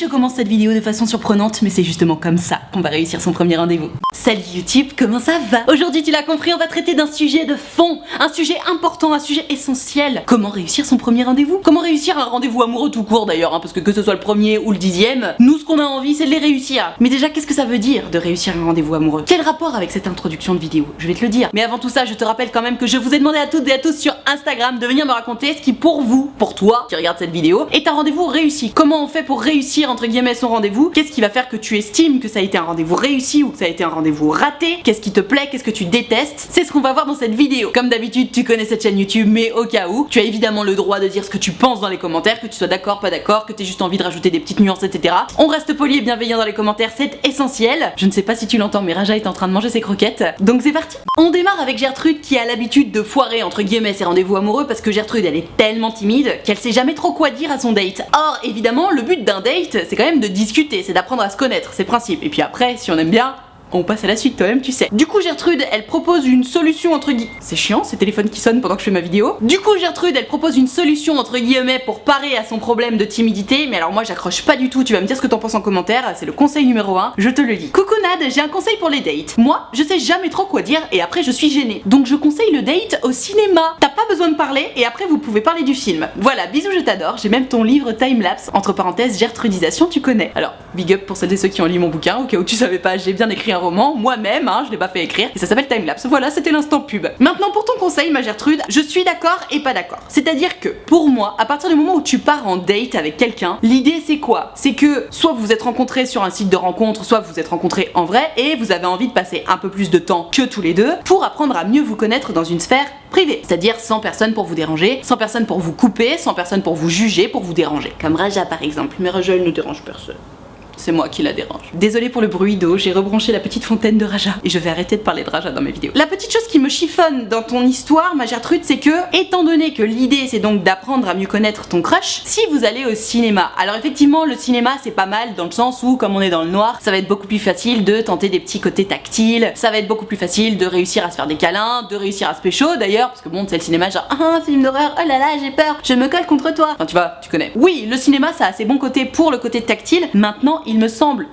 je commence cette vidéo de façon surprenante, mais c'est justement comme ça qu'on va réussir son premier rendez-vous. Salut YouTube, comment ça va? Aujourd'hui, tu l'as compris, on va traiter d'un sujet de fond, un sujet important, un sujet essentiel. Comment réussir son premier rendez-vous? Comment réussir un rendez-vous amoureux tout court d'ailleurs, hein, parce que ce soit le premier ou le 10e, nous ce qu'on a envie c'est de les réussir. Mais déjà, qu'est-ce que ça veut dire de réussir un rendez-vous amoureux? Quel rapport avec cette introduction de vidéo? Je vais te le dire. Mais avant tout ça, je te rappelle quand même que je vous ai demandé à toutes et à tous sur Instagram de venir me raconter ce qui pour vous, pour toi qui regarde cette vidéo, est un rendez-vous réussi. Comment on fait pour réussir entre guillemets son rendez-vous? Qu'est-ce qui va faire que tu estimes que ça a été un rendez-vous réussi ou que ça a été un rendez-vous raté? Qu'est-ce qui te plaît? Qu'est-ce que tu détestes? C'est ce qu'on va voir dans cette vidéo. Comme d'habitude, tu connais cette chaîne YouTube, mais au cas où, tu as évidemment le droit de dire ce que tu penses dans les commentaires, que tu sois d'accord, pas d'accord, que tu aies juste envie de rajouter des petites nuances, etc. On reste poli et bienveillant dans les commentaires, c'est essentiel. Je ne sais pas si tu l'entends, mais Raja est en train de manger ses croquettes. Donc c'est parti. On démarre avec Gertrude qui a l'habitude de foirer entre guillemets ses rendez-vous amoureux parce que Gertrude elle est tellement timide qu'elle sait jamais trop quoi dire à son date. Or évidemment le but d'un date c'est quand même de discuter, c'est d'apprendre à se connaître, c'est principe. Et puis après si on aime bien, on passe à la suite toi-même tu sais. Du coup Gertrude elle propose une solution entre guillemets. C'est chiant ces téléphones qui sonnent pendant que je fais ma vidéo. Du coup Gertrude elle propose une solution entre guillemets pour parer à son problème de timidité. Mais alors moi j'accroche pas du tout, tu vas me dire ce que t'en penses en commentaire. C'est le conseil numéro 1, je te le dis. Coucou Nad, j'ai un conseil pour les dates. Moi je sais jamais trop quoi dire et après je suis gênée. Donc je conseille le date au cinéma. T'as pas besoin de parler et après vous pouvez parler du film. Voilà, bisous je t'adore, j'ai même ton livre Timelapse, entre parenthèses Gertrudisation tu connais. Alors big up pour celles et ceux qui ont lu mon bouquin, au cas où tu savais pas, j'ai bien écrit un roman, moi-même, hein, je l'ai pas fait écrire, et ça s'appelle Timelapse. Voilà, c'était l'instant pub. Maintenant pour ton conseil, ma Gertrude, je suis d'accord et pas d'accord. C'est-à-dire que, pour moi, à partir du moment où tu pars en date avec quelqu'un, l'idée c'est quoi? C'est que soit vous vous êtes rencontrés sur un site de rencontre, soit vous vous êtes rencontrés en vrai, et vous avez envie de passer un peu plus de temps que tous les deux, pour apprendre à mieux vous connaître dans une sphère privée. C'est-à-dire sans personne pour vous déranger, sans personne pour vous couper, sans personne pour vous juger, pour vous déranger. Comme Raja par exemple, mais Raja elle ne dérange personne. C'est moi qui la dérange. Désolée pour le bruit d'eau, j'ai rebranché la petite fontaine de Raja et je vais arrêter de parler de Raja dans mes vidéos. La petite chose qui me chiffonne dans ton histoire, ma Gertrude, c'est que, étant donné que l'idée c'est donc d'apprendre à mieux connaître ton crush, si vous allez au cinéma, alors effectivement le cinéma c'est pas mal dans le sens où comme on est dans le noir, ça va être beaucoup plus facile de tenter des petits côtés tactiles, ça va être beaucoup plus facile de réussir à se faire des câlins, de réussir à se pécho d'ailleurs, parce que bon c'est le cinéma genre ah un film d'horreur, oh là là j'ai peur, je me colle contre toi. Enfin tu vois, tu connais. Oui, le cinéma ça a ses bons côtés pour le côté tactile, maintenant il me semble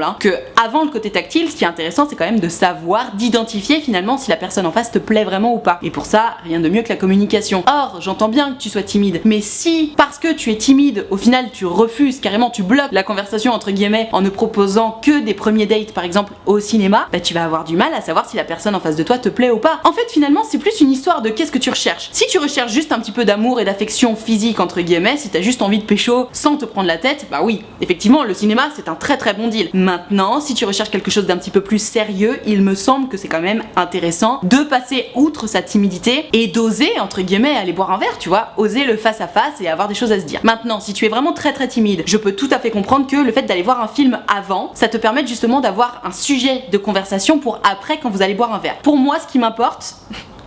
hein, que avant le côté tactile, ce qui est intéressant c'est quand même de savoir, d'identifier finalement si la personne en face te plaît vraiment ou pas. Et pour ça, rien de mieux que la communication. Or, j'entends bien que tu sois timide, mais si parce que tu es timide, au final tu refuses carrément, tu bloques la conversation entre guillemets en ne proposant que des premiers dates par exemple au cinéma, bah tu vas avoir du mal à savoir si la personne en face de toi te plaît ou pas. En fait finalement c'est plus une histoire de qu'est-ce que tu recherches. Si tu recherches juste un petit peu d'amour et d'affection physique entre guillemets, si t'as juste envie de pécho sans te prendre la tête, bah oui, effectivement le cinéma c'est un très bon deal. Maintenant, si tu recherches quelque chose d'un petit peu plus sérieux, il me semble que c'est quand même intéressant de passer outre sa timidité et d'oser, entre guillemets, aller boire un verre, tu vois, oser le face à face et avoir des choses à se dire. Maintenant, si tu es vraiment très timide, je peux tout à fait comprendre que le fait d'aller voir un film avant, ça te permet justement d'avoir un sujet de conversation pour après quand vous allez boire un verre. Pour moi, ce qui m'importe...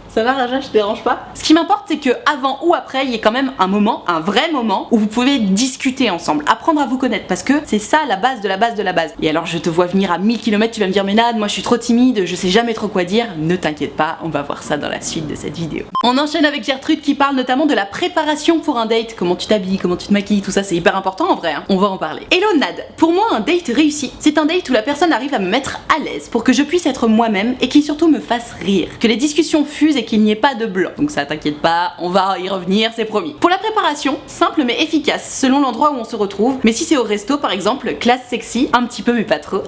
Ça va Raja, je te dérange pas? Ce qui m'importe c'est que avant ou après il y ait quand même un moment, un vrai moment où vous pouvez discuter ensemble, apprendre à vous connaître parce que c'est ça la base de la base de la base. Et alors je te vois venir à 1000 km, tu vas me dire mais Nad, moi je suis trop timide, je sais jamais trop quoi dire. Ne t'inquiète pas, on va voir ça dans la suite de cette vidéo. On enchaîne avec Gertrude qui parle notamment de la préparation pour un date, comment tu t'habilles, comment tu te maquilles, tout ça c'est hyper important en vrai, hein. On va en parler. Hello Nad, pour moi un date réussi, c'est un date où la personne arrive à me mettre à l'aise pour que je puisse être moi-même et qui surtout me fasse rire, que les discussions fusent et qu'il n'y ait pas de blanc. Donc ça t'inquiète pas, on va y revenir, c'est promis. Pour la préparation, simple mais efficace selon l'endroit où on se retrouve. Mais si c'est au resto par exemple, classe sexy, un petit peu mais pas trop,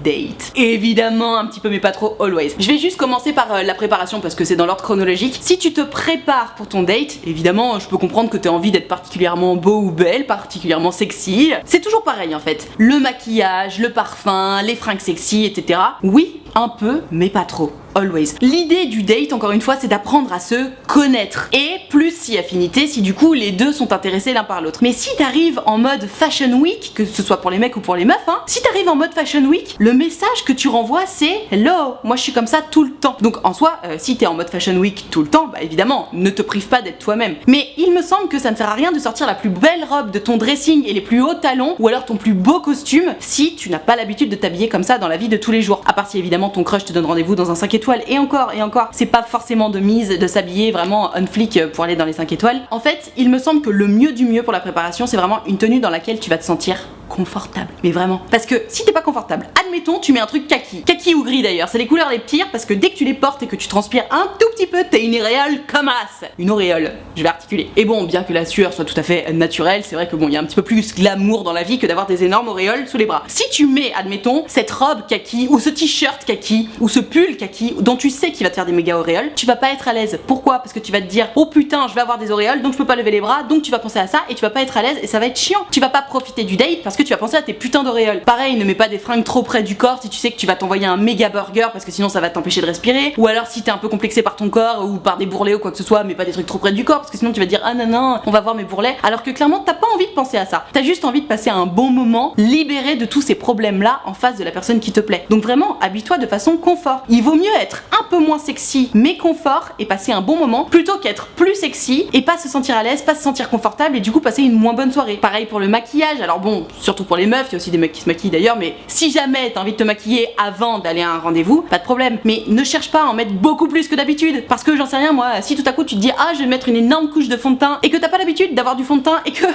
#date. Évidemment un petit peu mais pas trop always. Je vais juste commencer par la préparation parce que c'est dans l'ordre chronologique. Si tu te prépares pour ton date, évidemment je peux comprendre que tu as envie d'être particulièrement beau ou belle, particulièrement sexy. C'est toujours pareil en fait. Le maquillage, le parfum, les fringues sexy, etc. Oui, un peu mais pas trop. Always. L'idée du date, encore une fois, c'est d'apprendre à se connaître. Et plus si affinité, si du coup les deux sont intéressés l'un par l'autre. Mais si t'arrives en mode fashion week, que ce soit pour les mecs ou pour les meufs, hein, si t'arrives en mode fashion week, le message que tu renvoies c'est hello, moi je suis comme ça tout le temps. Donc en soi, si t'es en mode fashion week tout le temps, bah évidemment, ne te prive pas d'être toi-même. Mais il me semble que ça ne sert à rien de sortir la plus belle robe de ton dressing et les plus hauts talons, ou alors ton plus beau costume, si tu n'as pas l'habitude de t'habiller comme ça dans la vie de tous les jours. À part si évidemment ton crush te donne rendez-vous dans un 5 étoiles, et encore, c'est pas forcément de mise de s'habiller vraiment on flic pour aller dans les 5 étoiles. En fait, il me semble que le mieux du mieux pour la préparation, c'est vraiment une tenue dans laquelle tu vas te sentir confortable. Mais vraiment. Parce que si t'es pas confortable, admettons, tu mets un truc kaki ou gris d'ailleurs, c'est les couleurs les pires parce que dès que tu les portes et que tu transpires un tout petit peu, t'as une auréole comme as. Une auréole, je vais articuler. Et bon, bien que la sueur soit tout à fait naturelle, c'est vrai que bon, il y a un petit peu plus glamour dans la vie que d'avoir des énormes auréoles sous les bras. Si tu mets, admettons, cette robe kaki ou ce t-shirt kaki ou ce pull kaki dont tu sais qu'il va te faire des méga auréoles, tu vas pas être à l'aise. Pourquoi? Parce que tu vas te dire, oh putain, je vais avoir des auréoles, donc je peux pas lever les bras, donc tu vas penser à ça et tu vas pas être à l'aise et ça va être chiant. Tu vas pas profiter du date parce que tu vas penser à tes putains d'auréoles. Pareil, ne mets pas des fringues trop près du corps si tu sais que tu vas t'envoyer un méga burger parce que sinon ça va t'empêcher de respirer. Ou alors si t'es un peu complexé par ton corps ou par des bourrelets ou quoi que ce soit, mais pas des trucs trop près du corps parce que sinon tu vas te dire ah non, on va voir mes bourrelets. Alors que clairement t'as pas envie de penser à ça. T'as juste envie de passer un bon moment libéré de tous ces problèmes là en face de la personne qui te plaît. Donc vraiment, habille-toi de façon confort. Il vaut mieux être un peu moins sexy mais confort et passer un bon moment plutôt qu'être plus sexy et pas se sentir à l'aise, pas se sentir confortable et du coup passer une moins bonne soirée. Pareil pour le maquillage. Alors bon, surtout pour les meufs, il y a aussi des mecs qui se maquillent d'ailleurs, mais si jamais t'as envie de te maquiller avant d'aller à un rendez-vous, pas de problème. Mais ne cherche pas à en mettre beaucoup plus que d'habitude. Parce que j'en sais rien moi, si tout à coup tu te dis ah je vais mettre une énorme couche de fond de teint et que t'as pas l'habitude d'avoir du fond de teint et que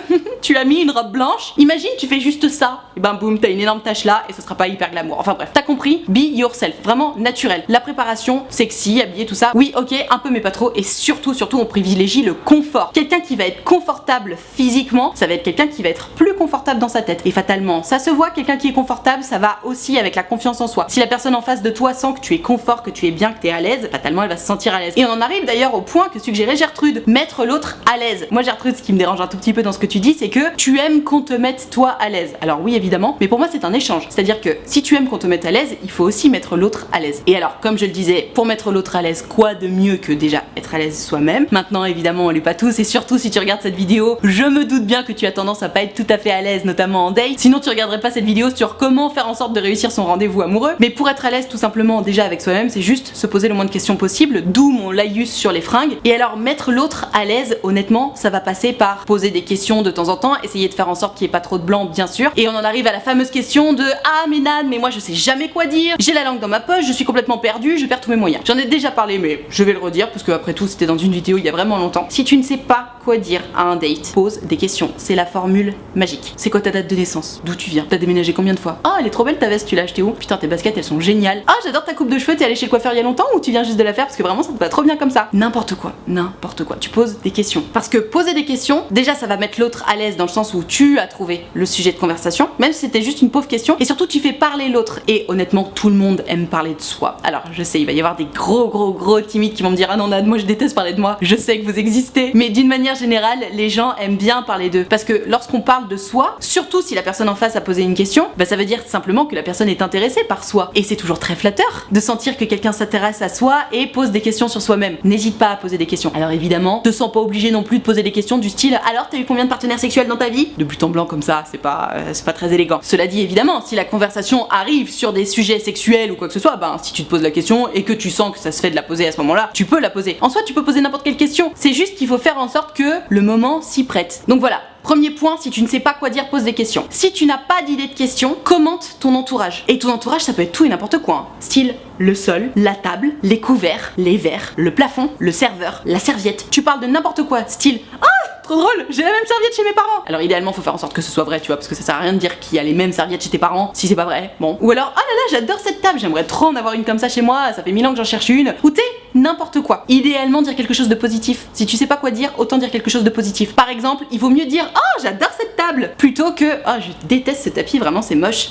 tu l'as mis une robe blanche, imagine tu fais juste ça, et ben boum, t'as une énorme tache là et ce sera pas hyper glamour. Enfin bref, t'as compris, be yourself, vraiment naturel. La préparation, sexy, habillé, tout ça, oui ok, un peu mais pas trop, et surtout on privilégie le confort. Quelqu'un qui va être confortable physiquement, ça va être quelqu'un qui va être plus confortable dans sa tête. Et fatalement, ça se voit, quelqu'un qui est confortable, ça va aussi avec la confiance en soi. Si la personne en face de toi sent que tu es confort, que tu es bien, que tu es à l'aise, fatalement elle va se sentir à l'aise. Et on en arrive d'ailleurs au point que suggérait Gertrude, mettre l'autre à l'aise. Moi Gertrude, ce qui me dérange un tout petit peu dans ce que tu dis, c'est que tu aimes qu'on te mette toi à l'aise. Alors oui évidemment, mais pour moi c'est un échange. C'est-à-dire que si tu aimes qu'on te mette à l'aise, il faut aussi mettre l'autre à l'aise. Et alors, comme je le disais, pour mettre l'autre à l'aise, quoi de mieux que déjà être à l'aise soi-même. Maintenant évidemment on l'est pas tous, et surtout si tu regardes cette vidéo, je me doute bien que tu as tendance à pas être tout à fait à l'aise, notamment en date. Sinon tu regarderais pas cette vidéo sur comment faire en sorte de réussir son rendez-vous amoureux. Mais pour être à l'aise tout simplement déjà avec soi-même, c'est juste se poser le moins de questions possible, d'où mon laïus sur les fringues. Et alors mettre l'autre à l'aise, honnêtement, ça va passer par poser des questions de temps en temps, essayer de faire en sorte qu'il n'y ait pas trop de blanc bien sûr. Et on en arrive à la fameuse question de ah mais Nan, mais moi je sais jamais quoi dire, j'ai la langue dans ma poche, je suis complètement perdue, je perds tous mes moyens. J'en ai déjà parlé mais je vais le redire parce que après tout c'était dans une vidéo il y a vraiment longtemps. Si tu ne sais pas quoi dire à un date, pose des questions. C'est la formule magique. C'est quoi ta date de naissance? D'où tu viens? T'as déménagé combien de fois? Ah, elle est trop belle ta veste, tu l'as achetée où? Putain, tes baskets elles sont géniales. Ah, j'adore ta coupe de cheveux, t'es allé chez le coiffeur il y a longtemps ou tu viens juste de la faire parce que vraiment ça te va trop bien comme ça? N'importe quoi, n'importe quoi. Tu poses des questions. Parce que poser des questions, déjà ça va mettre l'autre à l'aise dans le sens où tu as trouvé le sujet de conversation, même si c'était juste une pauvre question, et surtout tu fais parler l'autre. Et honnêtement, tout le monde aime parler de soi. Alors je sais, il va y avoir des gros timides qui vont me dire ah non Nad, moi je déteste parler de moi. Je sais que vous existez, mais d'une manière générale, les gens aiment bien parler d'eux. Parce que lorsqu'on parle de soi, surtout si la personne en face a posé une question, bah ça veut dire simplement que la personne est intéressée par soi. Et c'est toujours très flatteur de sentir que quelqu'un s'intéresse à soi et pose des questions sur soi-même. N'hésite pas à poser des questions. Alors évidemment, te sens pas obligé non plus de poser des questions du style alors t'as eu combien de partenaires sexuels dans ta vie? De but en blanc comme ça, c'est pas très élégant. Cela dit évidemment, si la conversation arrive sur des sujets sexuels ou quoi que ce soit, ben si tu te poses la question et que tu sens que ça se fait de la poser à ce moment-là, tu peux la poser. En soi, tu peux poser n'importe quelle question. C'est juste qu'il faut faire en sorte que le moment s'y prête. Donc voilà. Premier point, si tu ne sais pas quoi dire, pose des questions. Si tu n'as pas d'idée de questions, commente ton entourage. Et ton entourage, ça peut être tout et n'importe quoi. Style, le sol, la table, les couverts, les verres, le plafond, le serveur, la serviette. Tu parles de n'importe quoi. Style, ah, trop drôle, j'ai la même serviette chez mes parents. Alors idéalement, faut faire en sorte que ce soit vrai, tu vois, parce que ça sert à rien de dire qu'il y a les mêmes serviettes chez tes parents si c'est pas vrai. Bon. Ou alors, oh là là, j'adore cette table, j'aimerais trop en avoir une comme ça chez moi, ça fait 1000 ans que j'en cherche une. Ou t'es n'importe quoi. Idéalement, dire quelque chose de positif. Si tu sais pas quoi dire, autant dire quelque chose de positif. Par exemple, il vaut mieux dire oh, j'adore cette table plutôt que oh, je déteste ce tapis, vraiment c'est moche.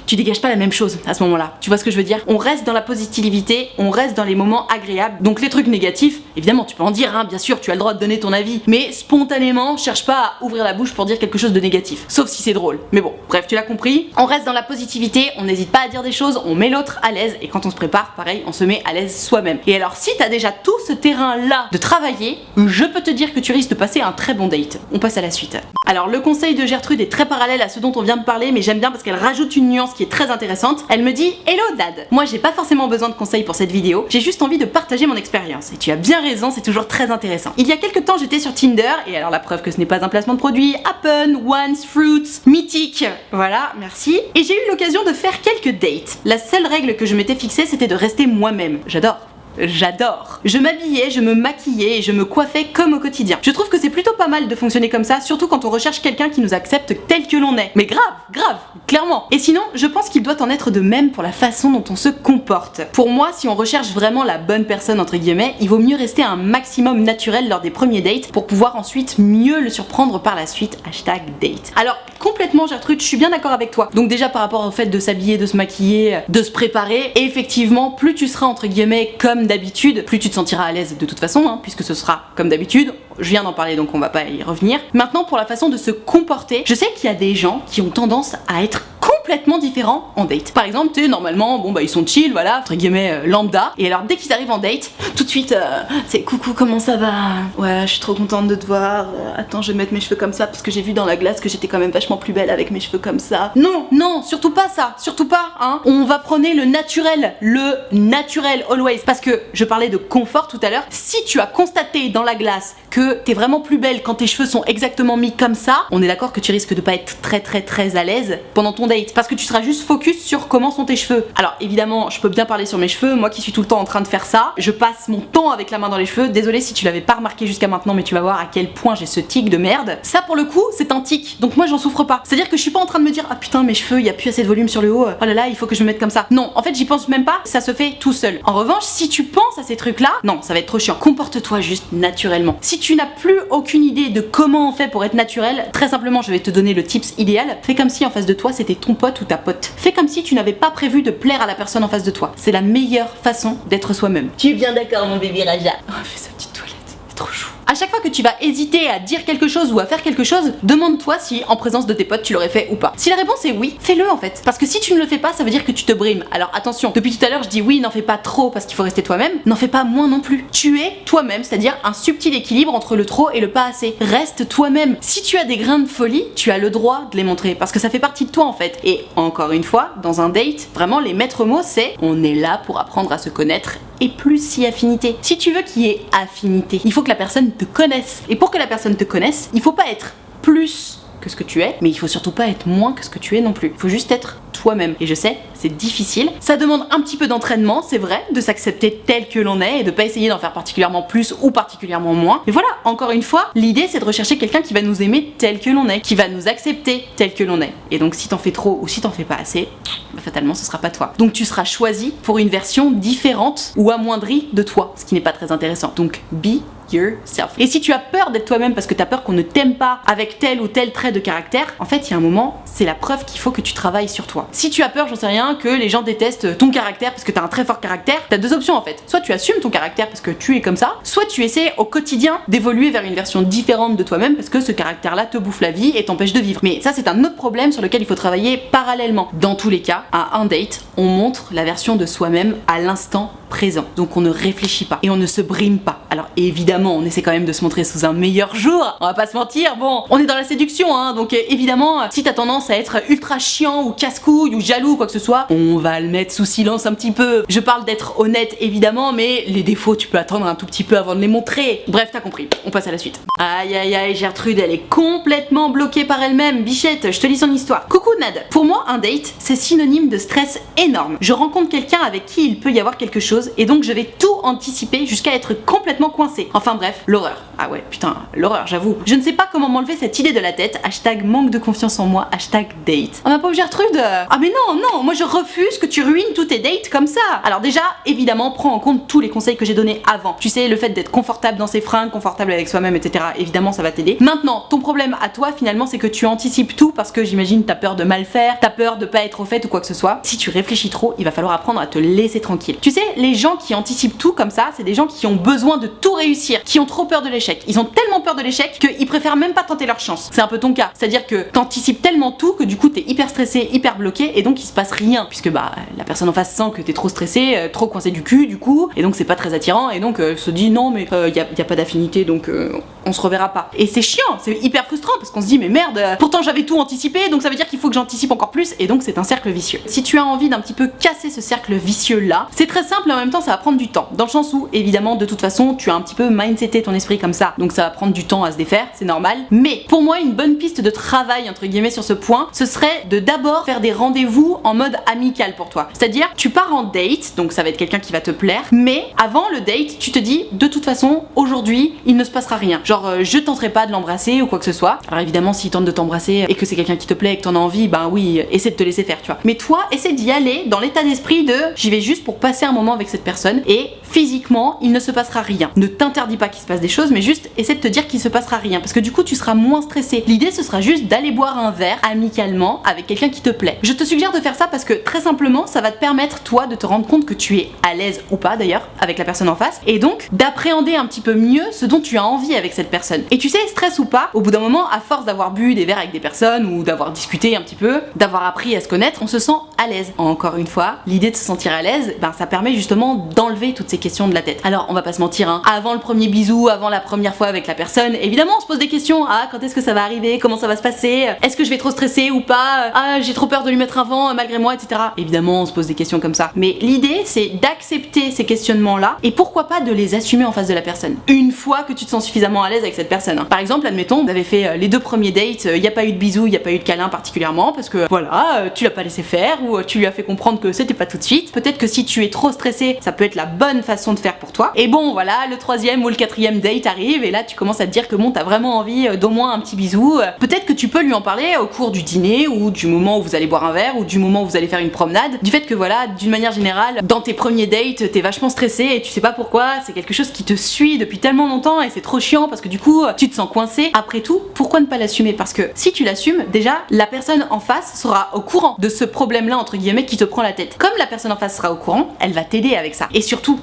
Tu dégages pas la même chose à ce moment-là. Tu vois ce que je veux dire? On reste dans la positivité, on reste dans les moments agréables. Donc les trucs négatifs, évidemment, tu peux en dire, hein, bien sûr, tu as le droit de donner ton avis. Mais spontanément, cherche pas à ouvrir la bouche pour dire quelque chose de négatif. Sauf si c'est drôle. Mais bon, bref, tu l'as compris. On reste dans la positivité, on n'hésite pas à dire des choses, on met l'autre à l'aise. Et quand on se prépare, pareil, on se met à l'aise soi-même. Et alors, si t'as déjà tout ce terrain-là de travailler, je peux te dire que tu risques de passer un très bon date. On passe à la suite. Alors, le conseil de Gertrude est très parallèle à ce dont on vient de parler, mais j'aime bien parce qu'elle rajoute une nuance qui est très intéressante. Elle me dit Hello Dad. Moi j'ai pas forcément besoin de conseils pour cette vidéo, j'ai juste envie de partager mon expérience. Et tu as bien raison, c'est toujours très intéressant. Il y a quelques temps j'étais sur Tinder, et alors la preuve que ce n'est pas un placement de produit, Happen, Once, Fruits, mythique. Voilà, merci. Et j'ai eu l'occasion de faire quelques dates. La seule règle que je m'étais fixée c'était de rester moi-même. J'adore. j'adore. Je m'habillais, je me maquillais et je me coiffais comme au quotidien. Je trouve que c'est plutôt pas mal de fonctionner comme ça, surtout quand on recherche quelqu'un qui nous accepte tel que l'on est. Mais grave, clairement. Et sinon, je pense qu'il doit en être de même pour la façon dont on se comporte. Pour moi, si on recherche vraiment la bonne personne entre guillemets, il vaut mieux rester un maximum naturel lors des premiers dates pour pouvoir ensuite mieux le surprendre par la suite. #date. Alors, complètement Gertrude, je suis bien d'accord avec toi. Donc déjà par rapport au fait de s'habiller, de se maquiller, de se préparer, et effectivement, plus tu seras entre guillemets comme d'habitude, plus tu te sentiras à l'aise de toute façon, hein, puisque ce sera comme d'habitude. Je viens d'en parler donc on va pas y revenir. Maintenant pour la façon de se comporter, je sais qu'il y a des gens qui ont tendance à être complètement différents en date. Par exemple, tu sais, normalement, bon bah ils sont chill, voilà, entre guillemets lambda, et alors dès qu'ils arrivent en date, tout de suite, c'est coucou, comment ça va? Ouais, je suis trop contente de te voir, attends, je vais mettre mes cheveux comme ça parce que j'ai vu dans la glace que j'étais quand même vachement plus belle avec mes cheveux comme ça. Non, surtout pas ça, surtout pas, hein. On va prôner le naturel always, parce que je parlais de confort tout à l'heure. Si tu as constaté dans la glace que t'es vraiment plus belle quand tes cheveux sont exactement mis comme ça, on est d'accord que tu risques de pas être très à l'aise pendant ton date, parce que tu seras juste focus sur comment sont tes cheveux. Alors évidemment, je peux bien parler sur mes cheveux, moi qui suis tout le temps en train de faire ça, je passe mon temps avec la main dans les cheveux. Désolée si tu l'avais pas remarqué jusqu'à maintenant, mais tu vas voir à quel point j'ai ce tic de merde. Ça pour le coup, c'est un tic, donc moi j'en souffre pas. C'est-à-dire que je suis pas en train de me dire ah putain mes cheveux, y a plus assez de volume sur le haut, oh là là, il faut que je me mette comme ça. Non, en fait j'y pense même pas, ça se fait tout seul. En revanche, si tu penses à ces trucs là, non, ça va être trop chiant. Comporte-toi juste naturellement. Si tu n'as plus aucune idée de comment on fait pour être naturel, très simplement je vais te donner le tips idéal. Fais comme si en face de toi c'était ton pote ou ta pote. Fais comme si tu n'avais pas prévu de plaire à la personne en face de toi. C'est la meilleure façon d'être soi-même. Tu es bien d'accord mon bébé Raja? Oh, fais sa petite toilette, c'est trop chou. À chaque fois que tu vas hésiter à dire quelque chose ou à faire quelque chose, demande-toi si en présence de tes potes tu l'aurais fait ou pas. Si la réponse est oui, fais-le en fait. Parce que si tu ne le fais pas, ça veut dire que tu te brimes. Alors attention, depuis tout à l'heure je dis oui, n'en fais pas trop parce qu'il faut rester toi-même, n'en fais pas moins non plus. Tu es toi-même, c'est-à-dire un subtil équilibre entre le trop et le pas assez. Reste toi-même. Si tu as des grains de folie, tu as le droit de les montrer parce que ça fait partie de toi en fait. Et encore une fois, dans un date, vraiment les maîtres mots c'est on est là pour apprendre à se connaître et plus si affinité. Si tu veux qu'il y ait affinité, il faut que la personne te connaisse. Et pour que la personne te connaisse, il faut pas être plus que ce que tu es, mais il faut surtout pas être moins que ce que tu es non plus. Il faut juste être toi-même. Et je sais, c'est difficile. Ça demande un petit peu d'entraînement, c'est vrai, de s'accepter tel que l'on est et de pas essayer d'en faire particulièrement plus ou particulièrement moins. Mais voilà, encore une fois, l'idée c'est de rechercher quelqu'un qui va nous aimer tel que l'on est, qui va nous accepter tel que l'on est. Et donc si t'en fais trop ou si t'en fais pas assez, bah, fatalement ce sera pas toi. Donc tu seras choisi pour une version différente ou amoindrie de toi, ce qui n'est pas très intéressant. Donc be yourself. Et si tu as peur d'être toi-même parce que tu as peur qu'on ne t'aime pas avec tel ou tel trait de caractère, en fait il y a un moment, c'est la preuve qu'il faut que tu travailles sur toi. Si tu as peur, j'en sais rien, que les gens détestent ton caractère parce que tu as un très fort caractère, tu as deux options en fait. Soit tu assumes ton caractère parce que tu es comme ça, soit tu essaies au quotidien d'évoluer vers une version différente de toi-même parce que ce caractère-là te bouffe la vie et t'empêche de vivre. Mais ça c'est un autre problème sur lequel il faut travailler parallèlement. Dans tous les cas, à un date, on montre la version de soi-même à l'instant présent. Donc on ne réfléchit pas et on ne se brime pas. Alors évidemment, on essaie quand même de se montrer sous un meilleur jour, on va pas se mentir, bon, on est dans la séduction, hein, donc évidemment, si t'as tendance à être ultra chiant ou casse-couille ou jaloux ou quoi que ce soit, on va le mettre sous silence un petit peu. Je parle d'être honnête évidemment, mais les défauts, tu peux attendre un tout petit peu avant de les montrer. Bref, t'as compris, on passe à la suite. Aïe aïe aïe, Gertrude, elle est complètement bloquée par elle-même. Bichette, je te lis son histoire. Coucou Nad, pour moi, un date, c'est synonyme de stress énorme. Je rencontre quelqu'un avec qui il peut y avoir quelque chose et donc je vais tout anticiper jusqu'à être complètement coincée. Enfin bref, l'horreur. Ah ouais, putain, l'horreur, j'avoue. Je ne sais pas comment m'enlever cette idée de la tête. Manque de confiance en moi. Date. Oh ma pauvre Gertrude. Ah mais non, moi je refuse que tu ruines tous tes dates comme ça. Alors déjà, évidemment, prends en compte tous les conseils que j'ai donnés avant. Tu sais, le fait d'être confortable dans ses fringues, confortable avec soi-même, etc. Évidemment, ça va t'aider. Maintenant, ton problème à toi, finalement, c'est que tu anticipes tout parce que j'imagine t'as peur de mal faire, t'as peur de pas être au fait ou quoi que ce soit. Si tu réfléchis trop, il va falloir apprendre à te laisser tranquille. Tu sais, les gens qui anticipent tout comme ça, c'est des gens qui ont besoin de tout réussir, qui ont trop peur de l'échec. Ils ont tellement peur de l'échec qu'ils préfèrent même pas tenter leur chance. C'est un peu ton cas. C'est-à-dire que t'anticipes tellement tout que du coup t'es hyper stressé, hyper bloqué et donc il se passe rien puisque bah la personne en face sent que t'es trop stressé, trop coincé du cul du coup et donc c'est pas très attirant et donc se dit non mais y a pas d'affinité donc on se reverra pas. Et c'est chiant, c'est hyper frustrant parce qu'on se dit mais merde, pourtant j'avais tout anticipé donc ça veut dire qu'il faut que j'anticipe encore plus et donc c'est un cercle vicieux. Si tu as envie d'un petit peu casser ce cercle vicieux là, c'est très simple et en même temps ça va prendre du temps. Dans le sens où évidemment de toute façon tu as un petit peu mindseté ton esprit comme ça, donc ça va prendre du temps à se défaire, c'est normal. Mais pour moi, une bonne piste de travail entre guillemets sur ce point, ce serait de d'abord faire des rendez-vous en mode amical pour toi. C'est-à-dire, tu pars en date, donc ça va être quelqu'un qui va te plaire, mais avant le date, tu te dis de toute façon, aujourd'hui, il ne se passera rien. Genre, je tenterai pas de l'embrasser ou quoi que ce soit. Alors évidemment, s'il tente de t'embrasser et que c'est quelqu'un qui te plaît et que t'en as envie, ben oui, essaie de te laisser faire, tu vois. Mais toi, essaie d'y aller dans l'état d'esprit de j'y vais juste pour passer un moment avec cette personne et physiquement, il ne se passera rien. Ne t'interdis pas qu'il se passe des choses, mais juste essaie de te dire qu'il se passera rien parce que du coup, tu seras moins stressé. L'idée, ce sera juste d'aller boire un verre amicalement avec quelqu'un qui te plaît. Je te suggère de faire ça parce que très simplement, ça va te permettre toi de te rendre compte que tu es à l'aise ou pas d'ailleurs avec la personne en face et donc d'appréhender un petit peu mieux ce dont tu as envie avec cette personne. Et tu sais, stress ou pas, au bout d'un moment, à force d'avoir bu des verres avec des personnes ou d'avoir discuté un petit peu, d'avoir appris à se connaître, on se sent à l'aise. Encore une fois, l'idée de se sentir à l'aise, ben ça permet justement d'enlever toutes ces questions de la tête. Alors, on va pas se mentir, hein, avant le premier bisou, avant la première fois avec la personne, évidemment, on se pose des questions. Ah, quand est-ce que ça va arriver? Comment ça va se passer? Est-ce que je vais trop stresser ou pas? Ah, j'ai trop peur de lui mettre un vent malgré moi, etc. Évidemment, on se pose des questions comme ça. Mais l'idée, c'est d'accepter ces questionnements-là et pourquoi pas de les assumer en face de la personne. Une fois que tu te sens suffisamment à l'aise avec cette personne. Hein. Par exemple, admettons, vous avez fait les 2 premiers dates, il n'y a pas eu de bisous, il n'y a pas eu de câlin particulièrement parce que voilà, tu l'as pas laissé faire ou tu lui as fait comprendre que c'était pas tout de suite. Peut-être que si tu es trop stressé, ça peut être la bonne façon de faire pour toi. Et bon, voilà, le 3e ou le 4e date arrive et là tu commences à te dire que bon, t'as vraiment envie d'au moins un petit bisou. Peut-être que tu peux lui en parler au cours du dîner ou du moment où vous allez boire un verre ou du moment où vous allez faire une promenade. Du fait que voilà, d'une manière générale, dans tes premiers dates, t'es vachement stressé et tu sais pas pourquoi, c'est quelque chose qui te suit depuis tellement longtemps et c'est trop chiant parce que du coup, tu te sens coincé. Après tout, pourquoi ne pas l'assumer? Parce que si tu l'assumes, déjà, la personne en face sera au courant de ce problème-là, entre guillemets, qui te prend la tête. Comme la personne en face sera au courant, elle va t'aider avec ça. Et surtout,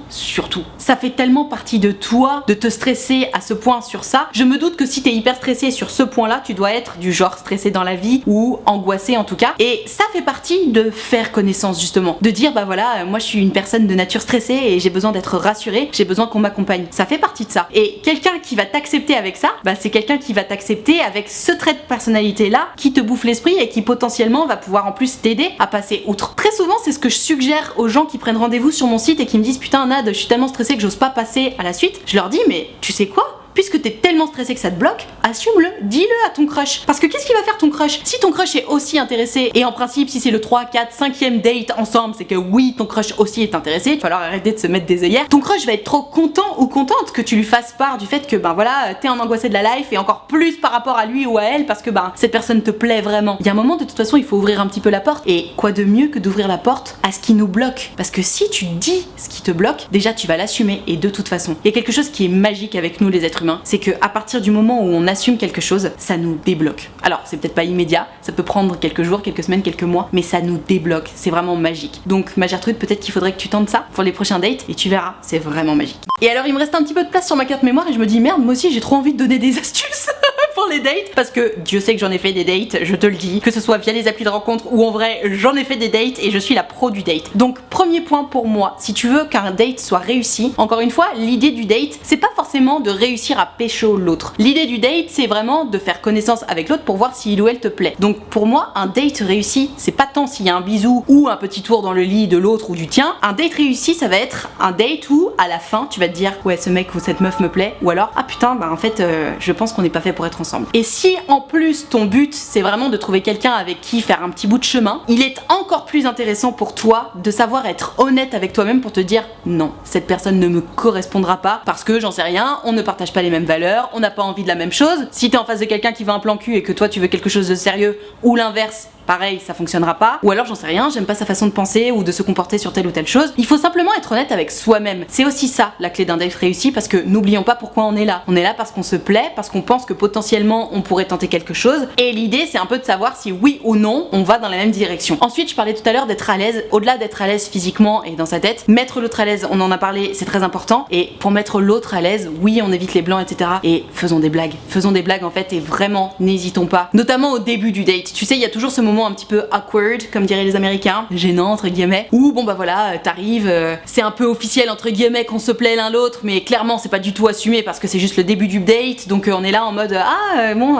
ça fait tellement partie de toi de te stresser à ce point sur ça. Je me doute que si t'es hyper stressé sur ce point-là, tu dois être du genre stressé dans la vie ou angoissé en tout cas. Et ça fait partie de faire connaissance justement. De dire bah voilà, moi je suis une personne de nature stressée et j'ai besoin d'être rassurée, j'ai besoin qu'on m'accompagne. Ça fait partie de ça. Et quelqu'un qui va t'accepter avec ça, bah c'est quelqu'un qui va t'accepter avec ce trait de personnalité-là qui te bouffe l'esprit et qui potentiellement va pouvoir en plus t'aider à passer outre. Très souvent, c'est ce que je suggère aux gens qui prennent rendez-vous sur mon site et qui me disent putain Nad, je suis tellement stressée que j'ose pas passer à la suite. Je leur dis mais tu sais quoi? Puisque t'es tellement stressé que ça te bloque, assume-le, dis-le à ton crush. Parce que qu'est-ce qu'il va faire ton crush? Si ton crush est aussi intéressé, et en principe si c'est le 3, 4, 5e date ensemble, c'est que oui, ton crush aussi est intéressé, il va falloir arrêter de se mettre des œillères. Ton crush va être trop content ou contente que tu lui fasses part du fait que ben voilà, t'es un angoissé de la life et encore plus par rapport à lui ou à elle parce que ben cette personne te plaît vraiment. Il y a un moment de toute façon il faut ouvrir un petit peu la porte et quoi de mieux que d'ouvrir la porte à ce qui nous bloque? Parce que si tu dis ce qui te bloque, déjà tu vas l'assumer et de toute façon. Il y a quelque chose qui est magique avec nous les êtres humains, c'est que à partir du moment où on assume quelque chose, ça nous débloque. Alors c'est peut-être pas immédiat, ça peut prendre quelques jours, quelques semaines, quelques mois, mais ça nous débloque, c'est vraiment magique. Donc ma Gertrude, peut-être qu'il faudrait que tu tentes ça pour les prochains dates et tu verras, c'est vraiment magique. Et alors il me reste un petit peu de place sur ma carte mémoire et je me dis merde, moi aussi j'ai trop envie de donner des astuces pour les dates parce que Dieu sait que j'en ai fait des dates, je te le dis, que ce soit via les applis de rencontre ou en vrai, j'en ai fait des dates et je suis la pro du date. Donc premier point pour moi, si tu veux qu'un date soit réussi, encore une fois, l'idée du date, c'est pas forcément de réussir à pécho l'autre. L'idée du date, c'est vraiment de faire connaissance avec l'autre pour voir si il ou elle te plaît. Donc pour moi, un date réussi, c'est pas tant s'il y a un bisou ou un petit tour dans le lit de l'autre ou du tien. Un date réussi, ça va être un date où à la fin, tu vas te dire ouais, ce mec ou cette meuf me plaît, ou alors ah putain, bah en fait, je pense qu'on n'est pas fait pour être ensemble. Et si en plus ton but c'est vraiment de trouver quelqu'un avec qui faire un petit bout de chemin, il est encore plus intéressant pour toi de savoir être honnête avec toi-même pour te dire non, cette personne ne me correspondra pas parce que j'en sais rien, on ne partage pas les mêmes valeurs, on n'a pas envie de la même chose. Si t'es en face de quelqu'un qui veut un plan cul et que toi tu veux quelque chose de sérieux ou l'inverse, pareil, ça fonctionnera pas. Ou alors j'en sais rien, j'aime pas sa façon de penser ou de se comporter sur telle ou telle chose. Il faut simplement être honnête avec soi-même. C'est aussi ça la clé d'un date réussi parce que n'oublions pas pourquoi on est là. On est là parce qu'on se plaît, parce qu'on pense que potentiellement on pourrait tenter quelque chose. Et l'idée c'est un peu de savoir si oui ou non on va dans la même direction. Ensuite je parlais tout à l'heure d'être à l'aise. Au-delà d'être à l'aise physiquement et dans sa tête, mettre l'autre à l'aise, on en a parlé, c'est très important. Et pour mettre l'autre à l'aise, oui on évite les blancs etc. Et faisons des blagues. Faisons des blagues en fait et vraiment n'hésitons pas. Notamment au début du date. Tu sais il y a toujours ce moment un petit peu awkward comme diraient les américains, gênant entre guillemets, où bon bah voilà t'arrives, c'est un peu officiel entre guillemets qu'on se plaît l'un l'autre mais clairement c'est pas du tout assumé parce que c'est juste le début du date donc on est là en mode ah bon,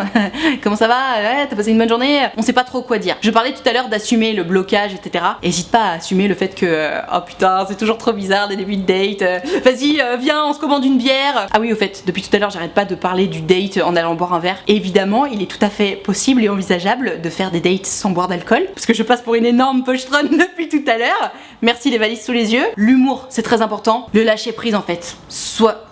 comment ça va, ouais, t'as passé une bonne journée, on sait pas trop quoi dire. Je parlais tout à l'heure d'assumer le blocage, etc. Hésite pas à assumer le fait que, oh putain, c'est toujours trop bizarre des débuts de date, vas-y, viens, on se commande une bière. Ah oui, au fait, depuis tout à l'heure, j'arrête pas de parler du date en allant boire un verre. Et évidemment, il est tout à fait possible et envisageable de faire des dates sans boire d'alcool, parce que je passe pour une énorme pochetronne depuis tout à l'heure. Merci les valises sous les yeux. L'humour, c'est très important. Le lâcher prise en fait. Soit...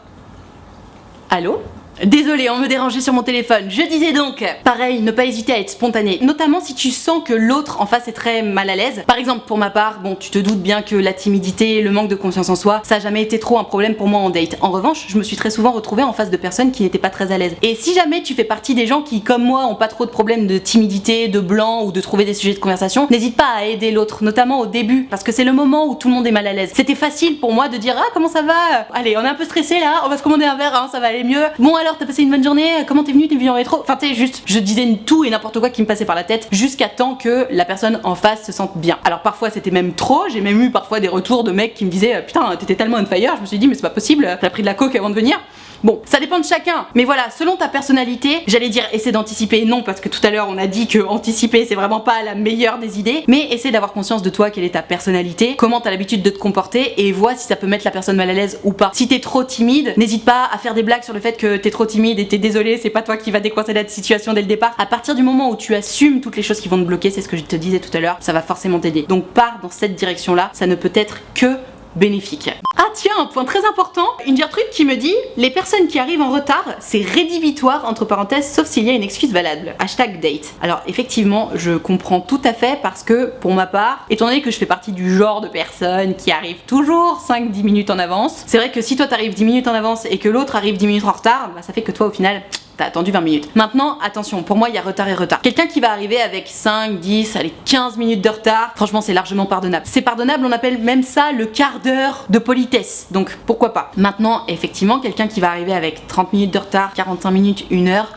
Allô ? Désolée, on me dérangeait sur mon téléphone. Je disais donc, pareil, ne pas hésiter à être spontané, notamment si tu sens que l'autre en face est très mal à l'aise. Par exemple, pour ma part, bon, tu te doutes bien que la timidité, le manque de confiance en soi, ça a jamais été trop un problème pour moi en date. En revanche, je me suis très souvent retrouvée en face de personnes qui n'étaient pas très à l'aise. Et si jamais tu fais partie des gens qui, comme moi, ont pas trop de problèmes de timidité, de blanc ou de trouver des sujets de conversation, n'hésite pas à aider l'autre, notamment au début, parce que c'est le moment où tout le monde est mal à l'aise. C'était facile pour moi de dire ah comment ça va, allez on est un peu stressé là, on va se commander un verre, hein, ça va aller mieux. Bon alors t'as passé une bonne journée, comment t'es venu en rétro, enfin t'es juste, je disais tout et n'importe quoi qui me passait par la tête jusqu'à temps que la personne en face se sente bien. Alors parfois c'était même trop, j'ai même eu parfois des retours de mecs qui me disaient putain t'étais tellement on fire, je me suis dit mais c'est pas possible, t'as pris de la coke avant de venir. Bon, ça dépend de chacun, mais voilà, selon ta personnalité, j'allais dire essaie d'anticiper, non, parce que tout à l'heure on a dit que anticiper c'est vraiment pas la meilleure des idées, mais essaie d'avoir conscience de toi, quelle est ta personnalité, comment t'as l'habitude de te comporter, et vois si ça peut mettre la personne mal à l'aise ou pas. Si t'es trop timide, n'hésite pas à faire des blagues sur le fait que t'es trop timide et t'es désolé, c'est pas toi qui va décoincer la situation dès le départ. À partir du moment où tu assumes toutes les choses qui vont te bloquer, c'est ce que je te disais tout à l'heure, ça va forcément t'aider. Donc pars dans cette direction-là, ça ne peut être que bénéfique. Ah tiens, un point très important, une Gertrude qui me dit les personnes qui arrivent en retard, c'est rédhibitoire entre parenthèses sauf s'il y a une excuse valable. Hashtag date. Alors effectivement, je comprends tout à fait parce que pour ma part, étant donné que je fais partie du genre de personnes qui arrivent toujours 5-10 minutes en avance, c'est vrai que si toi t'arrives 10 minutes en avance et que l'autre arrive 10 minutes en retard, bah ça fait que toi au final... t'as attendu 20 minutes. Maintenant, attention, pour moi, il y a retard et retard. Quelqu'un qui va arriver avec 5, 10, allez, 15 minutes de retard, franchement, c'est largement pardonnable. C'est pardonnable, on appelle même ça le quart d'heure de politesse. Donc, pourquoi pas. Maintenant, effectivement, quelqu'un qui va arriver avec 30 minutes de retard, 45 minutes, 1 heure...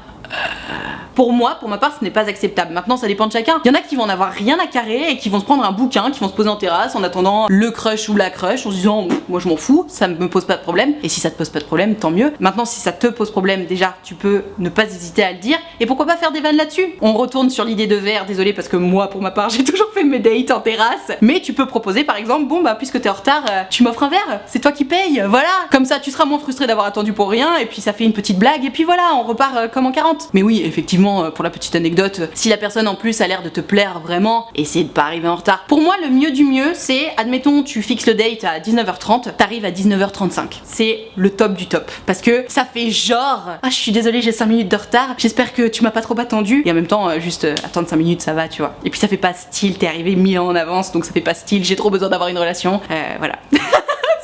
Pour moi, pour ma part, ce n'est pas acceptable. Maintenant, ça dépend de chacun. Il y en a qui vont en avoir rien à carrer et qui vont se prendre un bouquin, qui vont se poser en terrasse en attendant le crush ou la crush en se disant moi je m'en fous, ça me pose pas de problème. Et si ça te pose pas de problème, tant mieux. Maintenant, si ça te pose problème, déjà, tu peux ne pas hésiter à le dire. Et pourquoi pas faire des vannes là-dessus. On retourne sur l'idée de verre. Désolée parce que moi, pour ma part, j'ai toujours fait mes dates en terrasse. Mais tu peux proposer par exemple, bon bah puisque t'es en retard, tu m'offres un verre. C'est toi qui paye. Voilà. Comme ça, tu seras moins frustré d'avoir attendu pour rien. Et puis ça fait une petite blague. Et puis voilà, on repart comme en 40. Mais oui, effectivement, pour la petite anecdote, si la personne en plus a l'air de te plaire vraiment, essaie de pas arriver en retard. Pour moi, le mieux du mieux, c'est, admettons, tu fixes le date à 19h30, t'arrives à 19h35. C'est le top du top. Parce que ça fait genre, ah je suis désolée, j'ai 5 minutes de retard, j'espère que tu m'as pas trop attendu. Et en même temps, juste attendre 5 minutes, ça va, tu vois. Et puis ça fait pas style, t'es arrivé 1000 ans en avance, donc ça fait pas style, j'ai trop besoin d'avoir une relation. Voilà.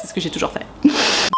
C'est ce que j'ai toujours fait.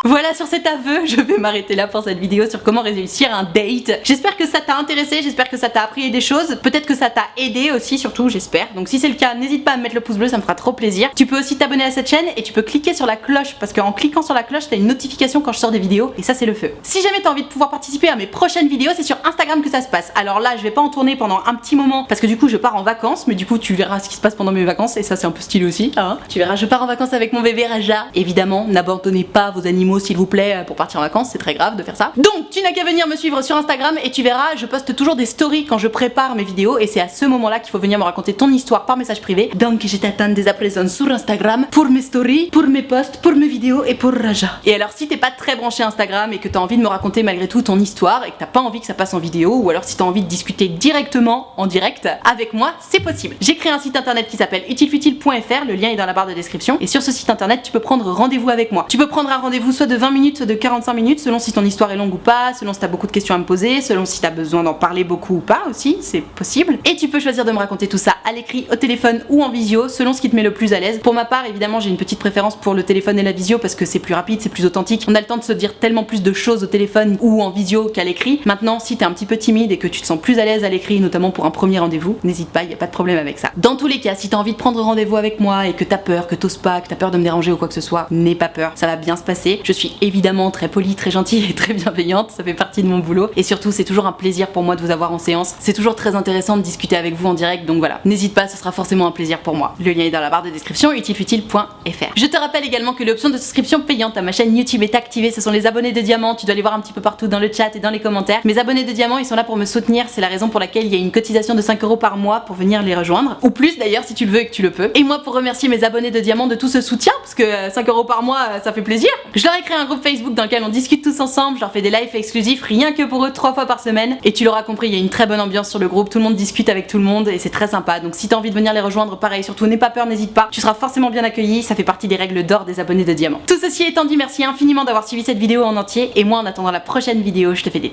Voilà, sur cet aveu, je vais m'arrêter là pour cette vidéo sur comment réussir un date. J'espère que ça t'a intéressé, j'espère que ça t'a appris des choses, peut-être que ça t'a aidé aussi, surtout j'espère. Donc si c'est le cas, n'hésite pas à me mettre le pouce bleu, ça me fera trop plaisir. Tu peux aussi t'abonner à cette chaîne et tu peux cliquer sur la cloche parce qu'en cliquant sur la cloche, t'as une notification quand je sors des vidéos et ça c'est le feu. Si jamais t'as envie de pouvoir participer à mes prochaines vidéos, c'est sur Instagram que ça se passe. Alors là, je vais pas en tourner pendant un petit moment parce que du coup je pars en vacances, mais du coup tu verras ce qui se passe pendant mes vacances et ça c'est un peu stylé aussi. Hein, tu verras, je pars en vacances avec mon bébé Raja. Évidemment, n'abandonnez pas vos animaux s'il vous plaît pour partir en vacances, c'est très grave de faire ça. Donc tu n'as qu'à venir me suivre sur Instagram et tu verras, je poste toujours des stories quand je prépare mes vidéos et c'est à ce moment là qu'il faut venir me raconter ton histoire par message privé. Donc je t'attends dès à présent sur Instagram pour mes stories, pour mes posts, pour mes vidéos et pour Raja. Et alors si t'es pas très branché Instagram et que t'as envie de me raconter malgré tout ton histoire et que t'as pas envie que ça passe en vidéo ou alors si t'as envie de discuter directement en direct avec moi, c'est possible. J'ai créé un site internet qui s'appelle utilefutile.fr, le lien est dans la barre de description et sur ce site internet tu peux prendre rendez-vous avec moi. Tu peux prendre un rendez-vous soit de 20 minutes, soit de 45 minutes selon si ton histoire est longue ou pas, selon si t'as beaucoup de questions à me poser, selon si t'as besoin d'en parler beaucoup ou pas aussi, c'est possible. Et tu peux choisir de me raconter tout ça à l'écrit, au téléphone ou en visio, selon ce qui te met le plus à l'aise. Pour ma part, évidemment, j'ai une petite préférence pour le téléphone et la visio parce que c'est plus rapide, c'est plus authentique. On a le temps de se dire tellement plus de choses au téléphone ou en visio qu'à l'écrit. Maintenant, si t'es un petit peu timide et que tu te sens plus à l'aise à l'écrit, notamment pour un premier rendez-vous, n'hésite pas, y a pas de problème avec ça. Dans tous les cas, si t'as envie de prendre rendez-vous avec moi et que t'as peur, que t'oses pas, que t'as peur de me déranger ou quoi que ce soit, n'aie pas peur, ça va bien se passer. Je suis évidemment très polie, très gentille et très bienveillante, ça fait partie de mon boulot. Et surtout, c'est toujours un plaisir pour moi de vous avoir en séance. C'est toujours très intéressant de discuter avec vous en direct, donc voilà. N'hésite pas, ce sera forcément un plaisir pour moi. Le lien est dans la barre de description, utilefutile.fr. Je te rappelle également que l'option de souscription payante à ma chaîne YouTube est activée. Ce sont les abonnés de diamant. Tu dois les voir un petit peu partout dans le chat et dans les commentaires. Mes abonnés de diamant, ils sont là pour me soutenir. C'est la raison pour laquelle il y a une cotisation de 5 € par mois pour venir les rejoindre. Ou plus d'ailleurs si tu le veux et que tu le peux. Et moi, pour remercier mes abonnés de diamant de tout ce soutien, parce que 5 € par mois, ça fait plaisir, je leur ai créé un groupe Facebook dans lequel on discute tous ensemble. Je leur fais des lives exclusifs rien que pour eux 3 fois par semaine. Et tu l'auras compris, il y a une très bonne ambiance sur le groupe. Tout le monde discute avec tout le monde et c'est très sympa. Donc si t'as envie de venir les rejoindre, pareil, surtout n'aie pas peur, n'hésite pas. Tu seras forcément bien accueilli. Ça fait partie des règles d'or des abonnés de diamant. Tout ceci étant dit, merci infiniment d'avoir suivi cette vidéo en entier. Et moi, en attendant la prochaine vidéo, je te fais des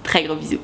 très gros bisous.